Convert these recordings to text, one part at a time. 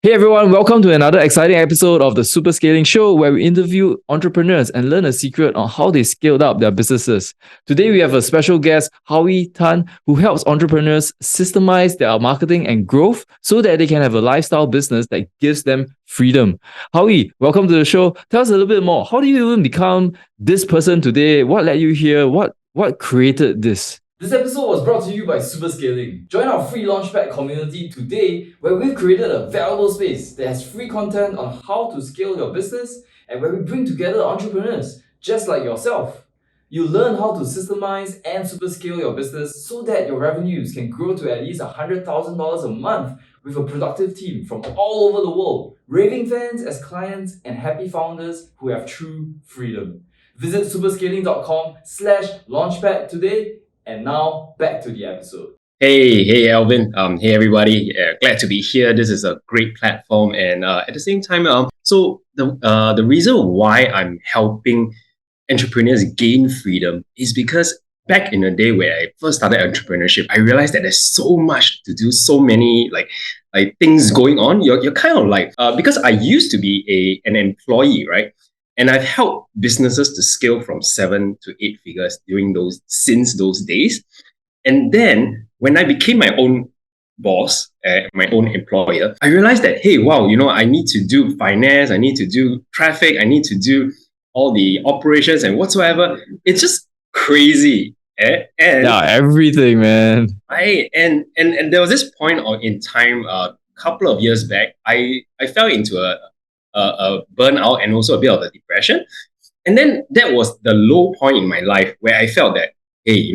Hey everyone, welcome to another exciting episode of the Super Scaling Show where we interview entrepreneurs and learn a secret on how they scaled up their businesses. Today we have a special guest, Howie Tan, who helps entrepreneurs systemize their marketing and growth so that they can have a lifestyle business that gives them freedom. Howie, welcome to the show. Tell us a little bit more. How do you even become this person today? What led you here? What created this? This episode was brought to you by Super Scaling. Join our free Launchpad community today where we've created a valuable space that has free content on how to scale your business and where we bring together entrepreneurs just like yourself. You learn how to systemize and super scale your business so that your revenues can grow to at least $100,000 a month with a productive team from all over the world, raving fans as clients and happy founders who have true freedom. Visit superscaling.com/launchpad today. And now, back to the episode. Hey, Alvin. Hey, everybody. Glad to be here. This is a great platform. And at the same time, so the reason why I'm helping entrepreneurs gain freedom is because back in the day where I first started entrepreneurship, I realized that there's so much to do, so many like things going on. You're kind of like, because I used to be an employee, right? And I've helped businesses to scale from 7 to 8 figures since those days. And then when I became my own boss, my own employer, I realized that, hey, wow, I need to do finance, I need to do traffic, I need to do all the operations and whatsoever. It's just crazy. And everything, man. Right. And there was this point in time, a couple of years back, I fell into a burnout and also a bit of a depression. And then that was the low point in my life where I felt that, hey,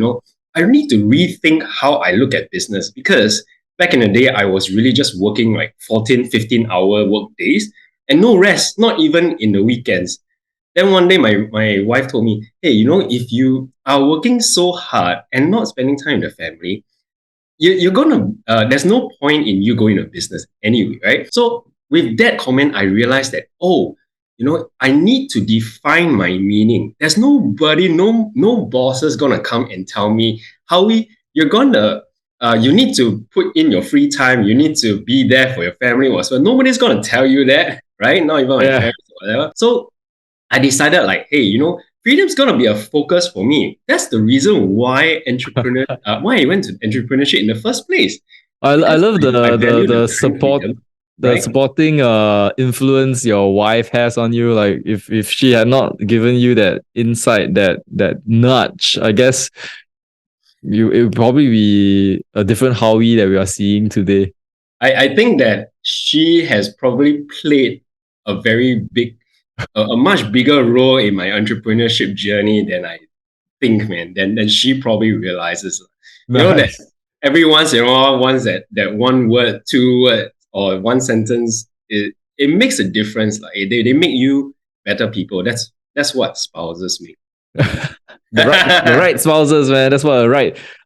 I need to rethink how I look at business, because back in the day, I was really just working like 14, 15-hour work days and no rest, not even in the weekends. Then one day, my wife told me, hey, if you are working so hard and not spending time with the family, you're gonna, there's no point in you going to business anyway, right? So with that comment, I realized that, I need to define my meaning. There's nobody, no bosses gonna come and tell me, Howie, you're gonna, you need to put in your free time. You need to be there for your family. So nobody's gonna tell you that, right? Not even my parents or whatever. So I decided like, hey, freedom's gonna be a focus for me. That's the reason why why I went to entrepreneurship in the first place. I love the support. Freedom. The supporting influence your wife has on you, like if she had not given you that insight, that nudge, I guess it would probably be a different Howie that we are seeing today. I think that she has probably played a very big, a much bigger role in my entrepreneurship journey than I think, man. Then she probably realizes, that every once in a while, once that one word, 2 words, or one sentence, it makes a difference. Like they make you better people. That's what spouses make. the right spouses, man. That's what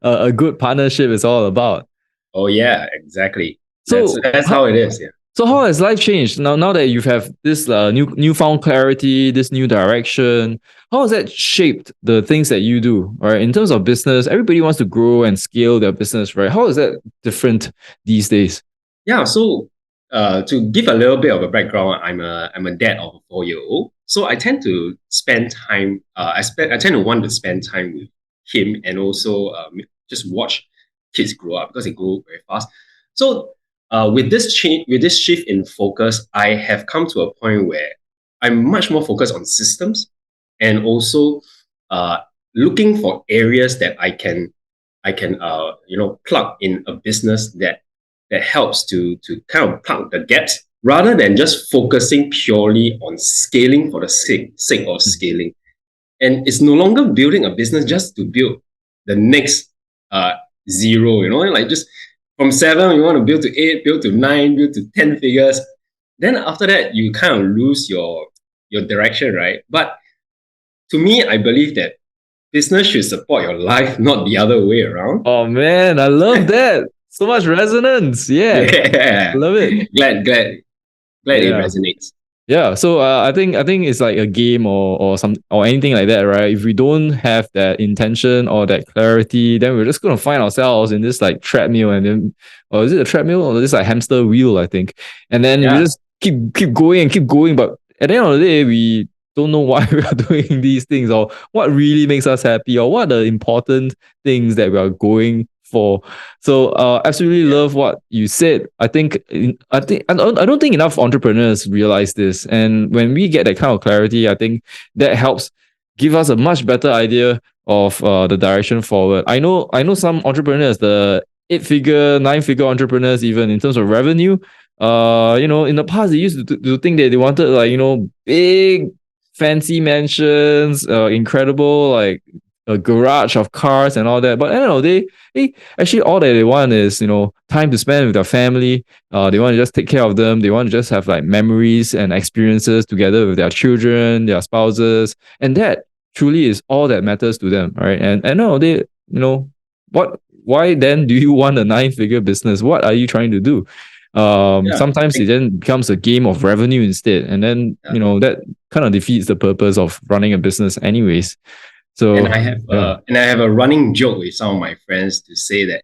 a good partnership is all about. Oh yeah, exactly. So that's how it is. Yeah. So how has life changed now that you have this newfound clarity, this new direction? How has that shaped the things that you do? Right, in terms of business, everybody wants to grow and scale their business, right? How is that different these days? Yeah, so to give a little bit of a background, I'm a dad of a 4-year-old. So I tend to spend time. I tend to want to spend time with him and also just watch kids grow up because they grow very fast. So with this shift in focus, I have come to a point where I'm much more focused on systems and also looking for areas that I can plug in a business that helps to kind of plug the gaps rather than just focusing purely on scaling for the sake of scaling. And it's no longer building a business just to build the next 0, like just from 7, you want to build to 8, build to 9, build to 10 figures. Then after that, you kind of lose your direction, right? But to me, I believe that business should support your life, not the other way around. Oh man, I love that. So much resonance. Yeah. Love it. Glad it resonates. Yeah, so I think it's like a game or some or anything like that, right? If we don't have that intention or that clarity, then we're just gonna find ourselves in this like treadmill, and then, or is it a treadmill or this like hamster wheel? I think, and then we Yeah, just keep going and keep going, but at the end of the day, we don't know why we are doing these things, or what really makes us happy, or what are the important things that we are going for. So absolutely yeah, love what you said. I don't think enough entrepreneurs realize this. And when we get that kind of clarity, I think that helps give us a much better idea of the direction forward. I know some entrepreneurs, the 8-figure, 9-figure entrepreneurs, even in terms of revenue. In the past they used to think that they wanted, like, big fancy mansions, incredible, like a garage of cars and all that. But at the end of the day, actually, all that they want is, time to spend with their family. They want to just take care of them. They want to just have like memories and experiences together with their children, their spouses, and that truly is all that matters to them, right? And no, they, what? Why then do you want a 9-figure business? What are you trying to do? yeah. Sometimes it then becomes a game of revenue instead, and then Yeah. that kind of defeats the purpose of running a business, anyways. And So yeah. I have a running joke with some of my friends to say that,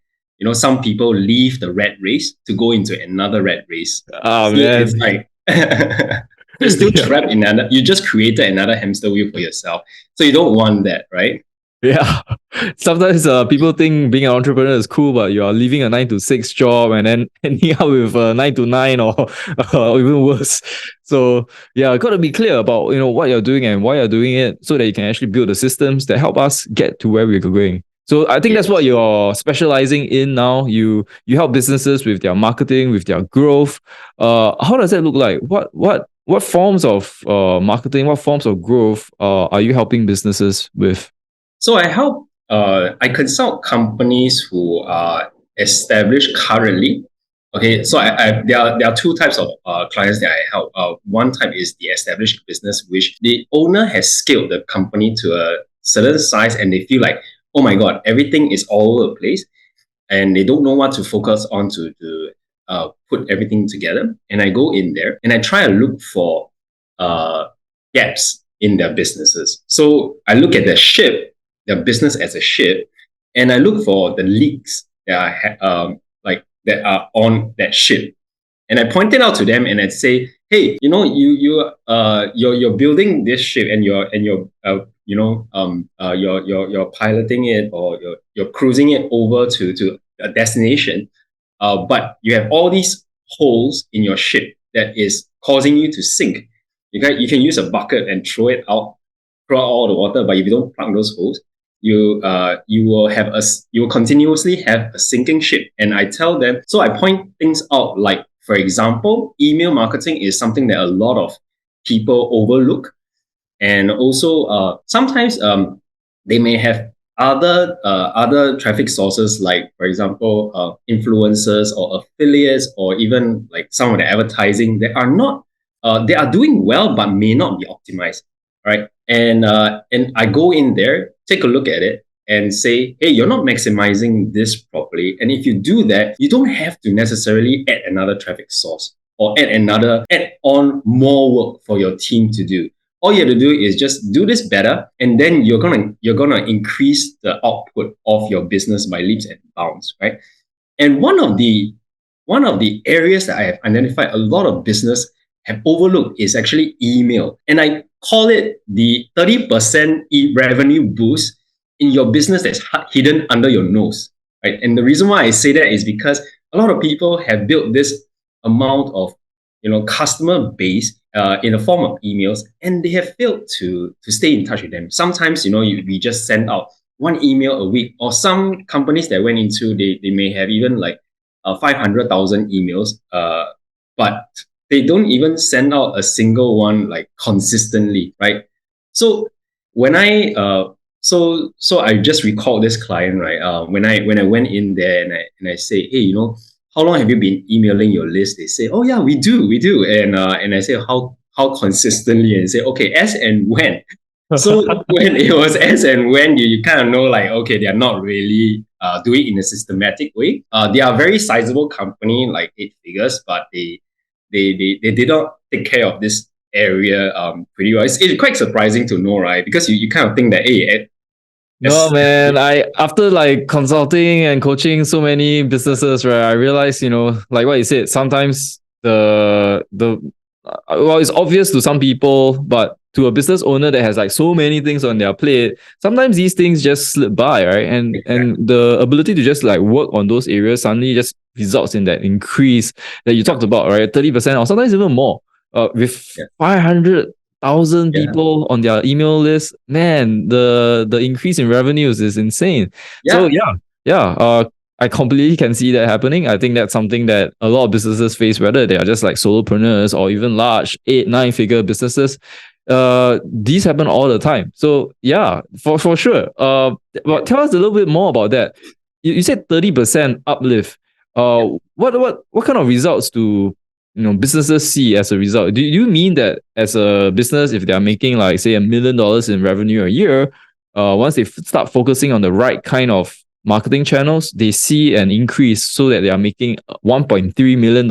some people leave the rat race to go into another rat race. Oh So it's man. like you're still Yeah. trapped in another. You just created another hamster wheel for yourself. So you don't want that, right? Yeah. Sometimes people think being an entrepreneur is cool, but you are leaving a 9 to 6 job and then ending up with a 9 to 9, or even worse. So yeah, got to be clear about what you're doing and why you're doing it, so that you can actually build the systems that help us get to where we're going. So I think that's what Yes. you're specializing in now. You help businesses with their marketing, with their growth. How does that look like? What forms of marketing, what forms of growth are you helping businesses with? So I consult companies who are established currently. Okay, so there are two types of clients that I help. One type is the established business, which the owner has scaled the company to a certain size, and they feel like, oh my God, everything is all over the place, and they don't know what to focus on to put everything together. And I go in there and I try to look for uh, gaps in their businesses. So I look at their business as a ship, and I look for the leaks that that are on that ship, and I point it out to them, and I say, hey, you're building this ship, and you're piloting it, or you're cruising it over to a destination, but you have all these holes in your ship that is causing you to sink. You can use a bucket and throw out all the water, but if you don't plug those holes, you will continuously have a sinking ship. And I tell them, so I point things out, like, for example, email marketing is something that a lot of people overlook. And also, sometimes they may have other traffic sources, like, for example, influencers or affiliates, or even like some of the advertising that are not they are doing well but may not be optimized, right? And I go in there, take a look at it, and say, hey, you're not maximizing this properly. And if you do that, you don't have to necessarily add another traffic source, or add on more work for your team to do. All you have to do is just do this better, and then you're gonna increase the output of your business by leaps and bounds, right? And one of the areas that I have identified a lot of business have overlooked is actually email. And I call it the 30% revenue boost in your business that's hidden under your nose, right? And the reason why I say that is because a lot of people have built this amount of customer base in the form of emails, and they have failed to stay in touch with them. Sometimes we just send out one email a week, or some companies that went into, they may have even like 500,000 emails, but they don't even send out a single one like consistently, right? So when I so I just recalled this client, right? When I went in there, and I say, hey, how long have you been emailing your list? They say, oh yeah, we do, and I say, how consistently? And say, okay, as and when. So when it was as and when, you kind of know, like, okay, they are not really doing it in a systematic way. They are a very sizable company, like 8 figures, but they did not take care of this area pretty well. It's quite surprising to know, right? Because you kind of think that, hey, No, man. I after like consulting and coaching so many businesses, right? I realized, like what you said, sometimes the well, it's obvious to some people, but to a business owner that has like so many things on their plate, sometimes these things just slip by, right? And the ability to just like work on those areas suddenly just results in that increase that you talked about, right? 30% or sometimes even more. With 500,000 people on their email list, man, the increase in revenues is insane. So yeah. I completely can see that happening. I think that's something that a lot of businesses face, whether they are just like solopreneurs or even large 8, 9 figure businesses. These happen all the time. So yeah, for sure. But tell us a little bit more about that. You said 30% uplift. What kind of results do businesses see as a result? Do you mean that as a business, if they are making like say $1 million in revenue a year, once they start focusing on the right kind of marketing channels, they see an increase so that they are making $1.3 million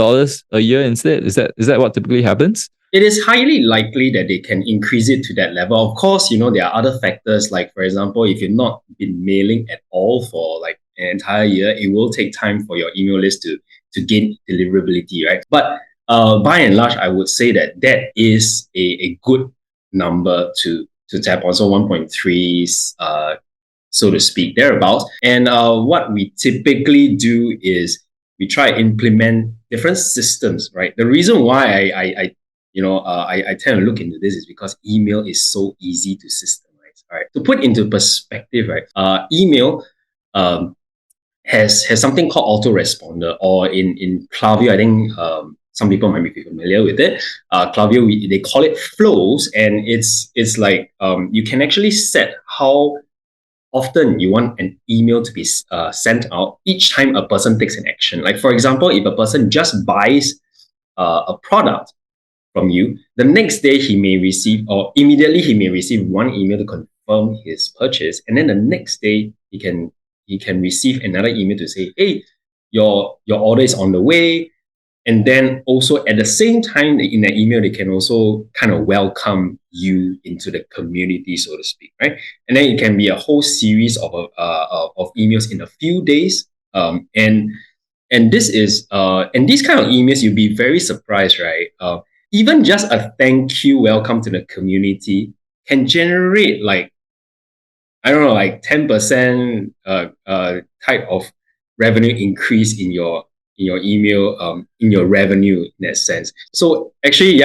a year instead? Is that what typically happens? It is highly likely that they can increase it to that level. Of course, there are other factors, like, for example, if you've not been mailing at all for like an entire year, it will take time for your email list to gain deliverability, right? But by and large, I would say that is a good number to tap on. So 1.3, so to speak, thereabouts. And what we typically do is we try to implement different systems, right? The reason why I tend to look into this is because email is so easy to systemize. Right? To put into perspective, right? Email has something called autoresponder, or in Klaviyo, I think some people might be familiar with it. Klaviyo, they call it flows, and it's like you can actually set how often you want an email to be sent out each time a person takes an action. Like, for example, if a person just buys a product from you, the next day he may receive, or immediately he may receive, one email to confirm his purchase, and then the next day he can receive another email to say, hey, your order is on the way. And then also at the same time in that email, they can also kind of welcome you into the community, so to speak, right? And then it can be a whole series of emails in a few days. And this is and these kind of emails, you'll be very surprised, right? Even just a thank you, welcome to the community, can generate like, I don't know, like 10% type of revenue increase in your email, in your revenue in that sense. So actually,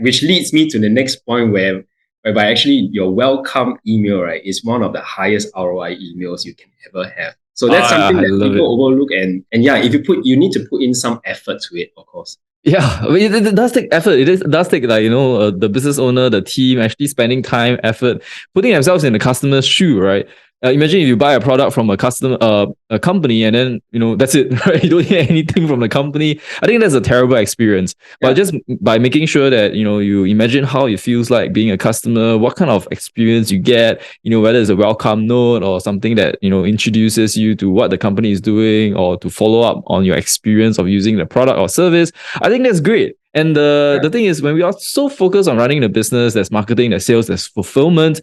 which leads me to the next point whereby actually your welcome email, right, is one of the highest ROI emails you can ever have. So that's something I that love people it. overlook, and yeah, if you need to put in some effort to it, of course. Yeah, I mean, it does take effort. It does take like the business owner, the team actually spending time, effort, putting themselves in the customer's shoe, right? Imagine if you buy a product from a company, and then that's it, right? You don't hear anything from the company. I think that's a terrible experience. But Yeah. just by making sure that you imagine how it feels like being a customer, what kind of experience you get, whether it's a welcome note or something that introduces you to what the company is doing, or to follow up on your experience of using the product or service. I think that's great. And the thing is, when we are so focused on running the business, there's marketing, there's sales, there's fulfillment,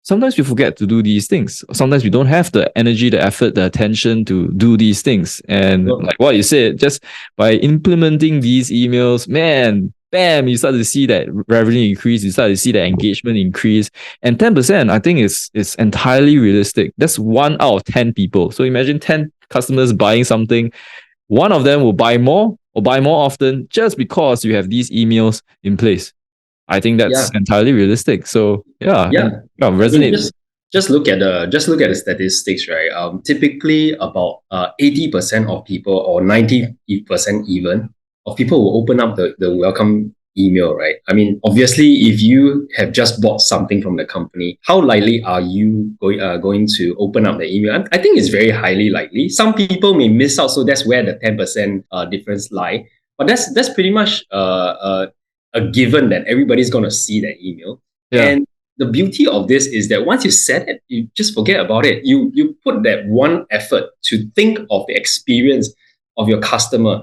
sometimes we forget to do these things. Sometimes we don't have the energy, the effort, the attention to do these things. And like what you said, just by implementing these emails, man, bam, you start to see that revenue increase, you start to see that engagement increase. And 10%, I think is entirely realistic. That's 1 out of 10 people. So imagine 10 customers buying something. One of them will buy more or buy more often just because you have these emails in place. I think that's entirely realistic. So yeah, Yeah. I mean, resonates. just look at the statistics, right? Typically about 80% of people, or 90% even, of people will open up the welcome email, right? I mean, obviously, if you have just bought something from the company, how likely are you going to open up the email? I think it's very highly likely. Some people may miss out, so that's where the 10% difference lie. But that's pretty much a given that everybody's going to see that email. Yeah. And the beauty of this is that once you set it, you just forget about it. You put that one effort to think of the experience of your customer.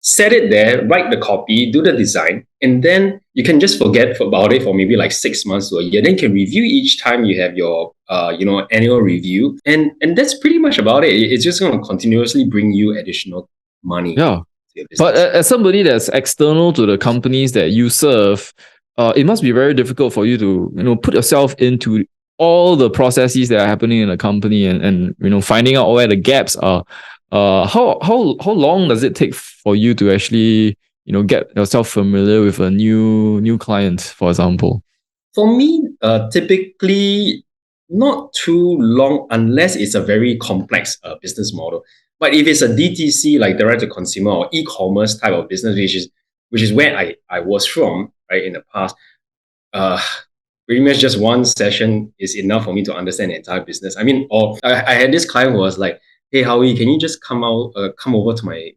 set it there, write the copy, do the design, and then you can just forget about it for maybe like 6 months to a year. Then you can review each time you have your annual review, and that's pretty much about it. It's just going to continuously bring you additional money. Yeah. To your But business. as somebody that's external to the companies that you serve, it must be very difficult for you to put yourself into all the processes that are happening in a company and finding out where the gaps are. How long does it take for you to actually get yourself familiar with a new client, for example? For me, typically not too long unless it's a very complex business model. But if it's a DTC, like direct to consumer or e-commerce type of business, which is where I was from, right, in the past, uh, pretty much just one session is enough for me to understand the entire business. I mean, or I had this client who was like, "Hey, Howie, can you just come over to my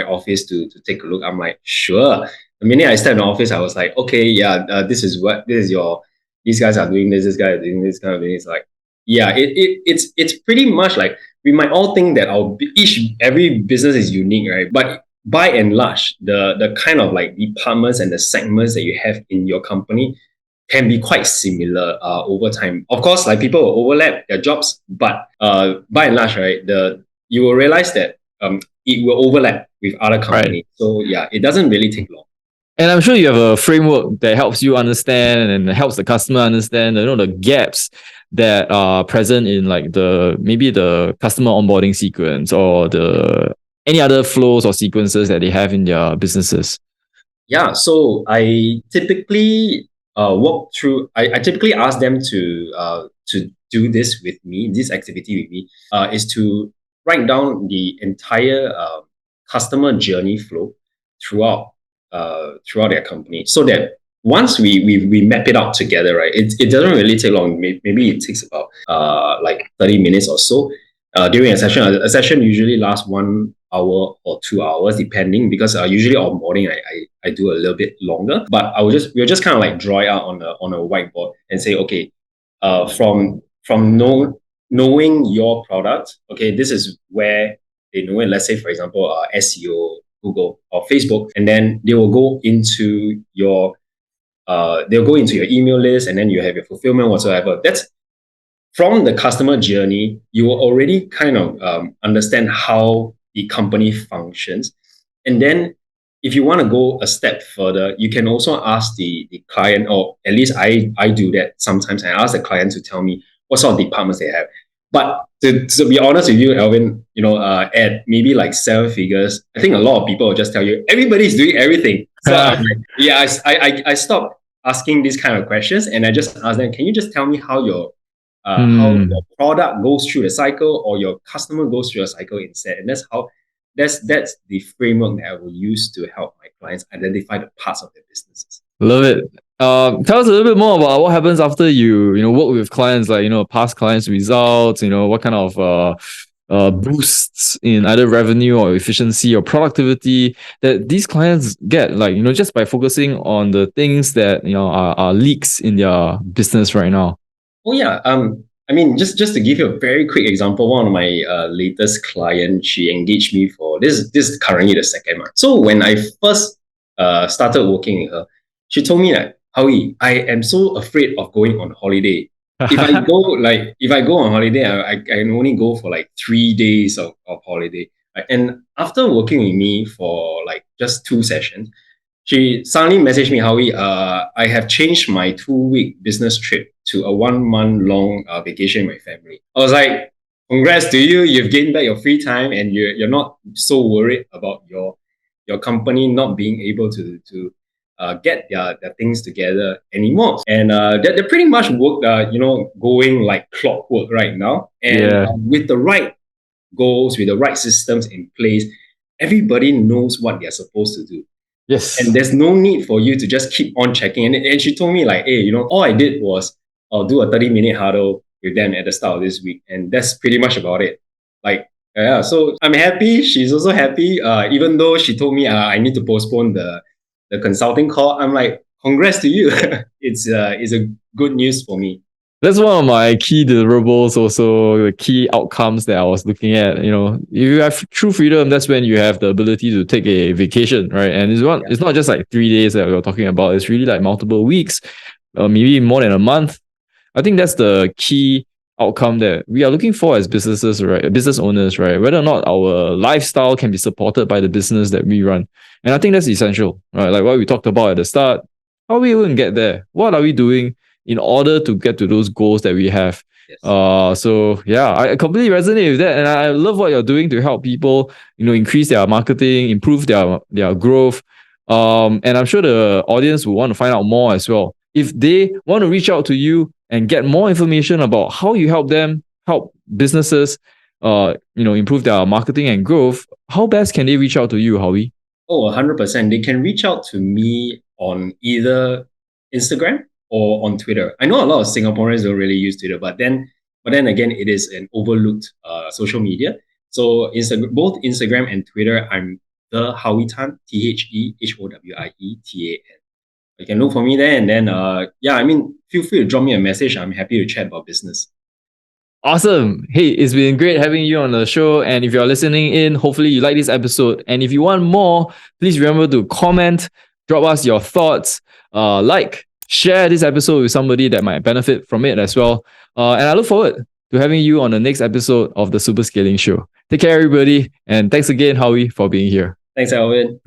office to take a look?" I'm like, "Sure." The minute I stepped in the office, I was like, "Okay, yeah, these guys are doing this guy is doing this kind of thing." It's like, yeah, it's pretty much like we might all think that every business is unique, right? But by and large, the kind of like departments and the segments that you have in your company can be quite similar over time. Of course, like people will overlap their jobs, but by and large, right, you will realize that it will overlap with other companies. So yeah, it doesn't really take long. And I'm sure you have a framework that helps you understand and helps the customer understand, the gaps that are present in like maybe the customer onboarding sequence or any other flows or sequences that they have in their businesses. Yeah, so I typically walk through. I typically ask them to do this with me. This activity with me is to write down the entire customer journey flow throughout their company, so that once we map it out together, right? It doesn't really take long. Maybe it takes about like 30 minutes or so during a session. A session usually lasts 1 hour or 2 hours, depending, because usually onboarding I do a little bit longer. But we'll just kind of like draw it out on a whiteboard and say, okay, from knowing your product, okay, this is where they know it. Let's say, for example, SEO, Google or Facebook, and then they will go into they'll go into your email list, and then you have your fulfillment whatsoever. That's from the customer journey. You will already kind of understand how the company functions. And then if you want to go a step further, you can also ask the client, or at least I do that sometimes. I ask the client to tell me what sort of departments they have. But to be honest with you, Alvin, at maybe like 7 figures, I think a lot of people will just tell you everybody's doing everything. So I'm like, yeah, I stopped asking these kind of questions, and I just ask them, can you just tell me how your product goes through the cycle, or your customer goes through a cycle instead? And that's the framework that I will use to help my clients identify the parts of their businesses. Love it. Tell us a little bit more about what happens after you work with clients, like past clients' results. What kind of boosts in either revenue or efficiency or productivity that these clients get, like just by focusing on the things that are leaks in their business right now. Oh yeah. I mean, just to give you a very quick example, one of my latest clients, she engaged me for this. This is currently the second month. So when I first started working with her, she told me that, Howie, I am so afraid of going on holiday. If I go on holiday, I can only go for like 3 days of holiday. Right? And after working with me for like just 2 sessions, she suddenly messaged me, Howie, I have changed my 2-week business trip to a 1 month long vacation with my family. I was like, congrats to you. You've gained back your free time, and you're not so worried about your company not being able to get their things together anymore. And they're pretty much going like clockwork right now. And with the right goals, with the right systems in place, everybody knows what they're supposed to do. Yes. And there's no need for you to just keep on checking. And she told me like, hey, all I did was I'll do a 30-minute huddle with them at the start of this week. And that's pretty much about it. Like, yeah, so I'm happy. She's also happy. Even though she told me I need to postpone the consulting call, I'm like, congrats to you. It's a good news for me. That's one of my key deliverables, also the key outcomes that I was looking at. You know, if you have true freedom, that's when you have the ability to take a vacation, right? And it's not just like 3 days that we're talking about. It's really like multiple weeks, maybe more than a month. I think that's the key outcome that we are looking for as businesses, right? Business owners, right? Whether or not our lifestyle can be supported by the business that we run. And I think that's essential, right? Like what we talked about at the start. How are we even get there? What are we doing in order to get to those goals that we have? Yes. So yeah, I completely resonate with that. And I love what you're doing to help people, increase their marketing, improve their growth. And I'm sure the audience will want to find out more as well. If they want to reach out to you and get more information about how you help businesses, improve their marketing and growth, how best can they reach out to you, Howie? Oh, 100%. They can reach out to me on either Instagram or on Twitter. I know a lot of Singaporeans don't really use Twitter, but then again, it is an overlooked social media. So both Instagram and Twitter, I'm the Howie Tan, TheHowiietan. You can look for me there, and then feel free to drop me a message. I'm happy to chat about business. Awesome. Hey, it's been great having you on the show. And if you're listening in, hopefully you like this episode. And if you want more, please remember to comment, drop us your thoughts, share this episode with somebody that might benefit from it as well. And I look forward to having you on the next episode of the Super Scaling Show. Take care, everybody. And thanks again, Howie, for being here. Thanks, Alvin.